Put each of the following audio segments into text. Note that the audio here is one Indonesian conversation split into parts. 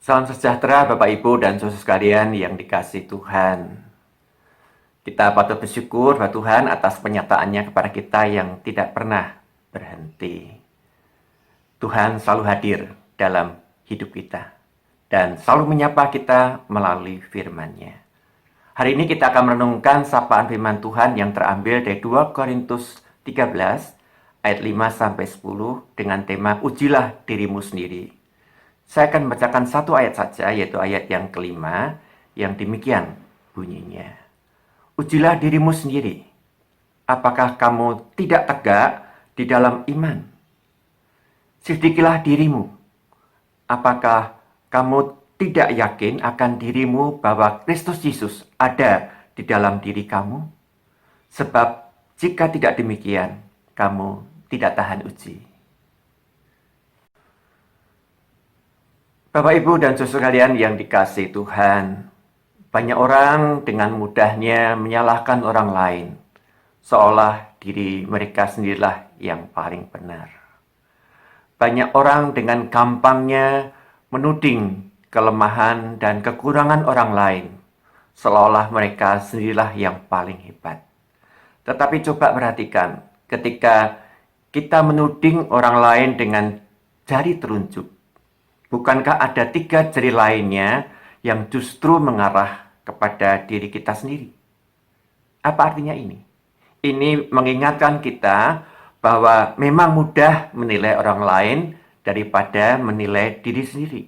Salam sejahtera Bapak Ibu dan saudara sekalian yang dikasihi Tuhan. Kita patut bersyukur kepada Tuhan atas penyataannya kepada kita yang tidak pernah berhenti. Tuhan selalu hadir dalam hidup kita dan selalu menyapa kita melalui firman-Nya. Hari ini kita akan merenungkan sapaan firman Tuhan yang terambil dari 2 Korintus 13 ayat 5-10 dengan tema Ujilah dirimu sendiri. Saya akan membacakan satu ayat saja, yaitu ayat yang kelima, yang demikian bunyinya. Ujilah dirimu sendiri. Apakah kamu tidak tegak di dalam iman? Selidikilah dirimu. Apakah kamu tidak yakin akan dirimu bahwa Kristus Yesus ada di dalam diri kamu? Sebab jika tidak demikian, kamu tidak tahan uji. Bapak, Ibu, dan saudara sekalian yang dikasihi Tuhan, banyak orang dengan mudahnya menyalahkan orang lain, seolah diri mereka sendirilah yang paling benar. Banyak orang dengan gampangnya menuding kelemahan dan kekurangan orang lain, seolah mereka sendirilah yang paling hebat. Tetapi coba perhatikan, ketika kita menuding orang lain dengan jari telunjuk, bukankah ada 3 jari lainnya yang justru mengarah kepada diri kita sendiri? Apa artinya ini? Ini mengingatkan kita bahwa memang mudah menilai orang lain daripada menilai diri sendiri.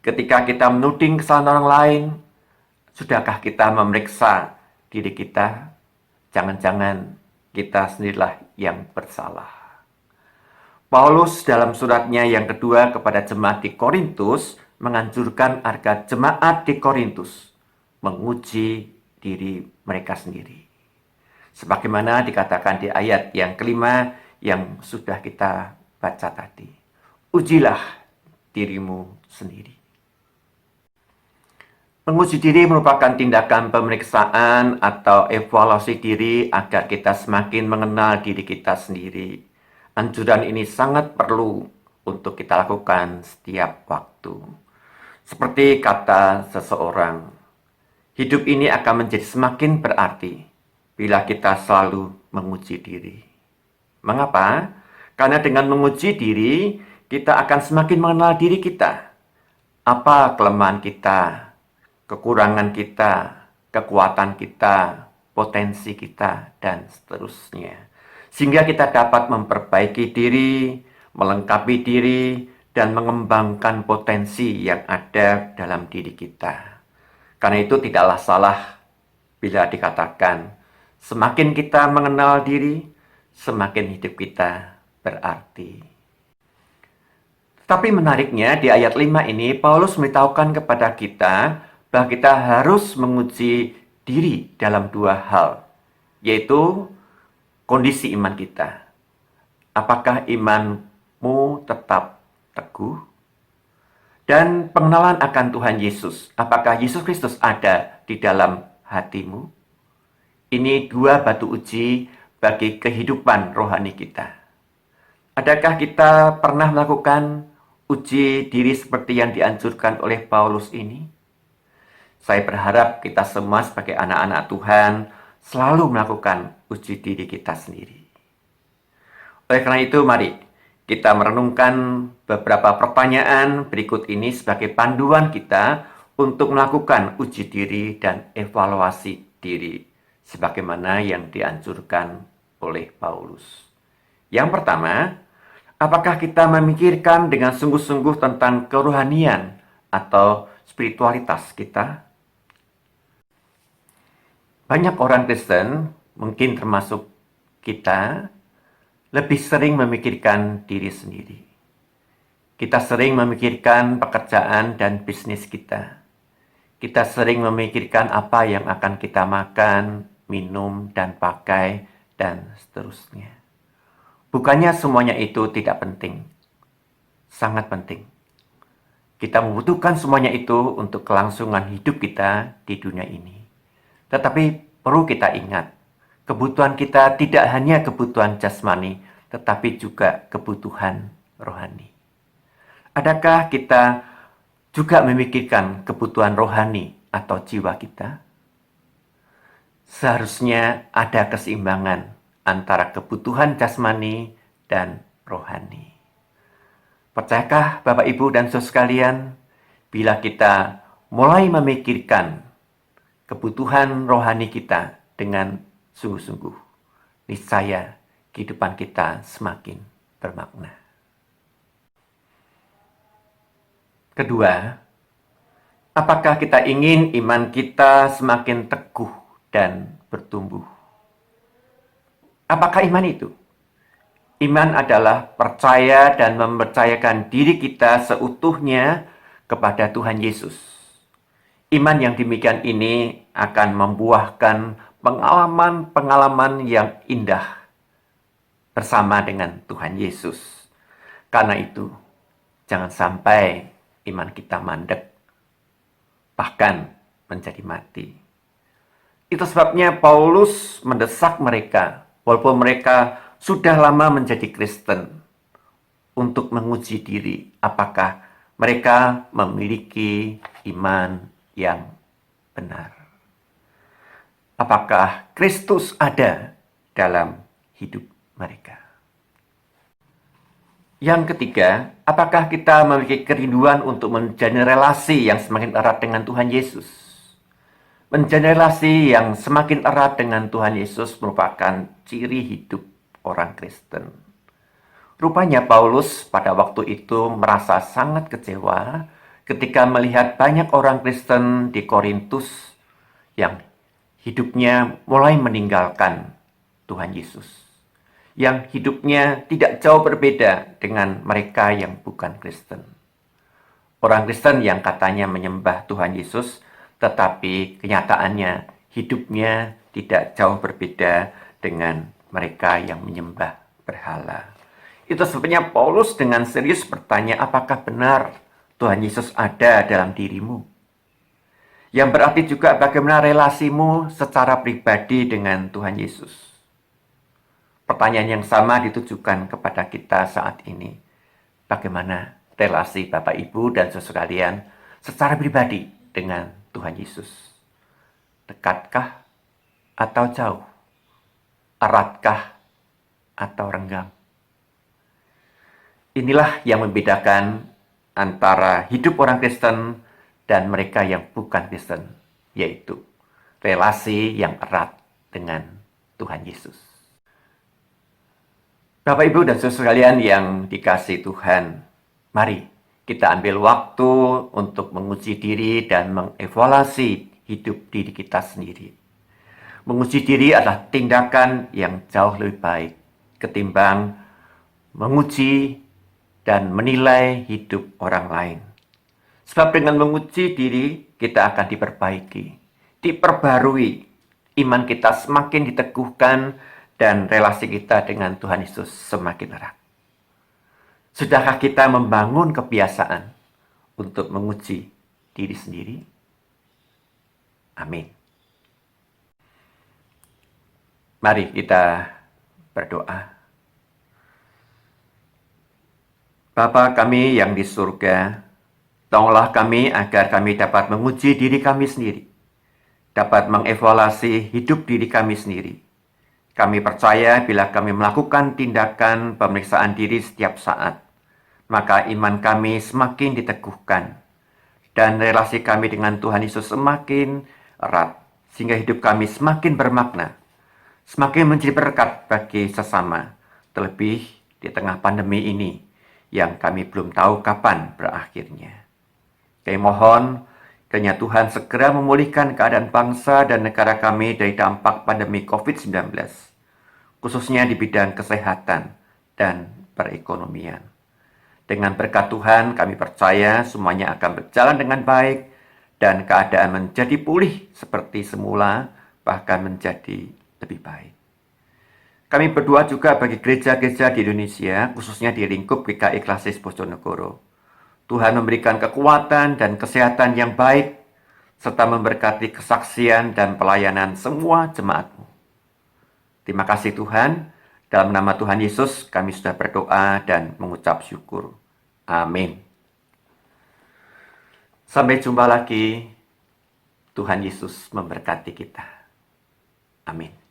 Ketika kita menuding kesalahan orang lain, sudahkah kita memeriksa diri kita? Jangan-jangan kita sendirilah yang bersalah. Paulus dalam suratnya yang kedua kepada jemaat di Korintus menganjurkan agar jemaat di Korintus menguji diri mereka sendiri. Sebagaimana dikatakan di ayat yang kelima yang sudah kita baca tadi. Ujilah dirimu sendiri. Menguji diri merupakan tindakan pemeriksaan atau evaluasi diri agar kita semakin mengenal diri kita sendiri. Anjuran ini sangat perlu untuk kita lakukan setiap waktu. Seperti kata seseorang, hidup ini akan menjadi semakin berarti bila kita selalu menguji diri. Mengapa? Karena dengan menguji diri, kita akan semakin mengenal diri kita. Apa kelemahan kita, kekurangan kita, kekuatan kita, potensi kita, dan seterusnya. Sehingga kita dapat memperbaiki diri, melengkapi diri, dan mengembangkan potensi yang ada dalam diri kita. Karena itu tidaklah salah bila dikatakan, semakin kita mengenal diri, semakin hidup kita berarti. Tapi menariknya di ayat 5 ini, Paulus memberitahukan kepada kita bahwa kita harus menguji diri dalam 2 hal, yaitu kondisi iman kita. Apakah imanmu tetap teguh? Dan pengenalan akan Tuhan Yesus. Apakah Yesus Kristus ada di dalam hatimu? Ini 2 batu uji bagi kehidupan rohani kita. Adakah kita pernah melakukan uji diri seperti yang dianjurkan oleh Paulus ini? Saya berharap kita semua sebagai anak-anak Tuhan selalu melakukan uji diri kita sendiri. Oleh karena itu, mari kita merenungkan beberapa pertanyaan berikut ini sebagai panduan kita untuk melakukan uji diri dan evaluasi diri, sebagaimana yang dianjurkan oleh Paulus. Yang pertama, apakah kita memikirkan dengan sungguh-sungguh tentang kerohanian atau spiritualitas kita? Banyak orang Kristen, mungkin termasuk kita, lebih sering memikirkan diri sendiri. Kita sering memikirkan pekerjaan dan bisnis kita. Kita sering memikirkan apa yang akan kita makan, minum, dan pakai, dan seterusnya. Bukannya semuanya itu tidak penting. Sangat penting. Kita membutuhkan semuanya itu untuk kelangsungan hidup kita di dunia ini. Tetapi perlu kita ingat, kebutuhan kita tidak hanya kebutuhan jasmani, tetapi juga kebutuhan rohani. Adakah kita juga memikirkan kebutuhan rohani atau jiwa kita? Seharusnya ada keseimbangan antara kebutuhan jasmani dan rohani. Percayakah Bapak, Ibu, dan saudara sekalian, bila kita mulai memikirkan kebutuhan rohani kita dengan sungguh-sungguh, niscaya kehidupan kita semakin bermakna. Kedua, apakah kita ingin iman kita semakin teguh dan bertumbuh? Apakah iman itu? Iman adalah percaya dan mempercayakan diri kita seutuhnya kepada Tuhan Yesus. Iman yang demikian ini akan membuahkan pengalaman-pengalaman yang indah bersama dengan Tuhan Yesus. Karena itu, jangan sampai iman kita mandek, bahkan menjadi mati. Itu sebabnya Paulus mendesak mereka, walaupun mereka sudah lama menjadi Kristen, untuk menguji diri apakah mereka memiliki iman yang benar. Apakah Kristus ada dalam hidup mereka? Yang ketiga, apakah kita memiliki kerinduan untuk menjalin relasi yang semakin erat dengan Tuhan Yesus? Menjalin relasi yang semakin erat dengan Tuhan Yesus merupakan ciri hidup orang Kristen. Rupanya Paulus pada waktu itu merasa sangat kecewa ketika melihat banyak orang Kristen di Korintus yang hidupnya mulai meninggalkan Tuhan Yesus, yang hidupnya tidak jauh berbeda dengan mereka yang bukan Kristen. Orang Kristen yang katanya menyembah Tuhan Yesus, tetapi kenyataannya hidupnya tidak jauh berbeda dengan mereka yang menyembah berhala. Itu sebabnya Paulus dengan serius bertanya, apakah benar Tuhan Yesus ada dalam dirimu? Yang berarti juga bagaimana relasimu secara pribadi dengan Tuhan Yesus. Pertanyaan yang sama ditujukan kepada kita saat ini. Bagaimana relasi Bapak, Ibu, dan saudara sekalian secara pribadi dengan Tuhan Yesus? Dekatkah atau jauh? Eratkah atau renggang? Inilah yang membedakan antara hidup orang Kristen dan mereka yang bukan Kristen, yaitu relasi yang erat dengan Tuhan Yesus. Bapak, Ibu, dan saudara sekalian yang dikasihi Tuhan, mari kita ambil waktu untuk menguji diri dan mengevaluasi hidup diri kita sendiri. Menguji diri adalah tindakan yang jauh lebih baik ketimbang menguji dan menilai hidup orang lain. Sebab dengan menguji diri, kita akan diperbaiki, diperbarui, iman kita semakin diteguhkan, dan relasi kita dengan Tuhan Yesus semakin erat. Sudahkah kita membangun kebiasaan untuk menguji diri sendiri? Amin. Mari kita berdoa. Bapa kami yang di surga, tolonglah kami agar kami dapat menguji diri kami sendiri, dapat mengevaluasi hidup diri kami sendiri. Kami percaya bila kami melakukan tindakan pemeriksaan diri setiap saat, maka iman kami semakin diteguhkan, dan relasi kami dengan Tuhan Yesus semakin erat, sehingga hidup kami semakin bermakna, semakin menjadi berkat bagi sesama, terlebih di tengah pandemi ini yang kami belum tahu kapan berakhirnya. Kami mohon kiranya Tuhan segera memulihkan keadaan bangsa dan negara kami dari dampak pandemi COVID-19, khususnya di bidang kesehatan dan perekonomian. Dengan berkat Tuhan, kami percaya semuanya akan berjalan dengan baik dan keadaan menjadi pulih seperti semula, bahkan menjadi lebih baik. Kami berdoa juga bagi gereja-gereja di Indonesia, khususnya di lingkup GKI Klasis Bojonegoro. Tuhan memberikan kekuatan dan kesehatan yang baik, serta memberkati kesaksian dan pelayanan semua jemaat-Mu. Terima kasih Tuhan, dalam nama Tuhan Yesus kami sudah berdoa dan mengucap syukur. Amin. Sampai jumpa lagi. Tuhan Yesus memberkati kita. Amin.